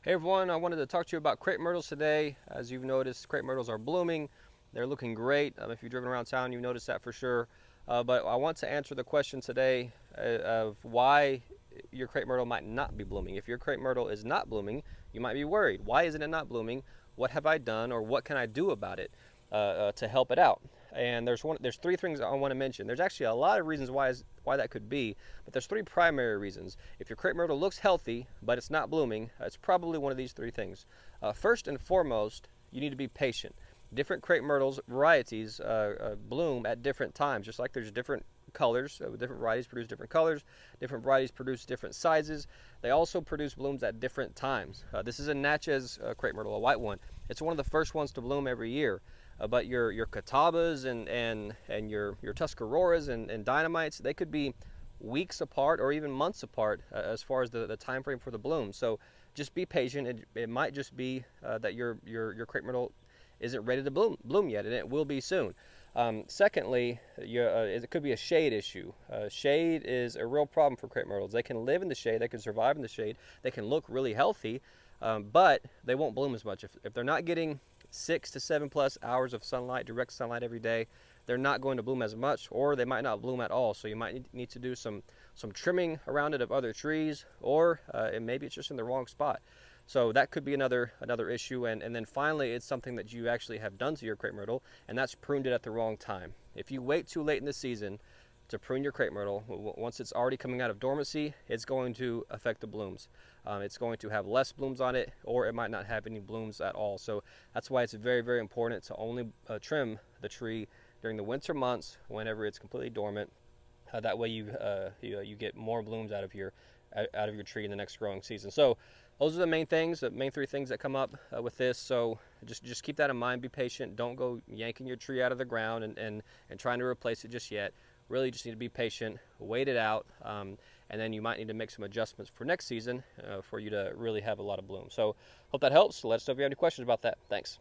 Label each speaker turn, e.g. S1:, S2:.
S1: Hey everyone, I wanted to talk to you about crepe myrtles today. As you've noticed, crepe myrtles are blooming. They're looking great. If you've driven around town, you've noticed that for sure. But I want to answer the question today of why your crepe myrtle might not be blooming. If your crepe myrtle is not blooming, you might be worried. Why isn't it not blooming? What have I done, or what can I do about it to help it out? And there's three things I want to mention. There's actually a lot of reasons why that could be, but there's three primary reasons. If your crepe myrtle looks healthy but it's not blooming, it's probably one of these three things. First and foremost, you need to be patient. Different crepe myrtles varieties bloom at different times, just like there's different colors. Different varieties produce different colors. Different varieties produce different sizes. They also produce blooms at different times. This is a Natchez crepe myrtle, a white one. It's one of the first ones to bloom every year. But your Catawbas and your Tuscaroras and Dynamites, they could be weeks apart or even months apart as far as the time frame for the bloom. So just be patient. It might just be that your crepe myrtle isn't ready to bloom yet, and it will be soon. Secondly, it could be a shade issue. Shade is a real problem for crepe myrtles. They can live in the shade, they can survive in the shade, they can look really healthy, but they won't bloom as much. If they're not getting 6 to 7 plus hours of sunlight, direct sunlight every day, they're not going to bloom as much, or they might not bloom at all. So you might need to do some trimming around it of other trees, or maybe it's just in the wrong spot. So that could be another issue. And then finally, it's something that you actually have done to your crepe myrtle, and that's pruned it at the wrong time. If you wait too late in the season to prune your crepe myrtle, once it's already coming out of dormancy, it's going to affect the blooms. It's going to have less blooms on it, or it might not have any blooms at all. So that's why it's very, very important to only trim the tree during the winter months whenever it's completely dormant. That way you get more blooms out of your tree in the next growing season. So those are the main three things that come up with this. So just keep that in mind. Be patient. Don't go yanking your tree out of the ground and trying to replace it just yet. Really just need to be patient, wait it out, and then you might need to make some adjustments for next season for you to really have a lot of bloom. So hope that helps. Let us know if you have any questions about that. Thanks.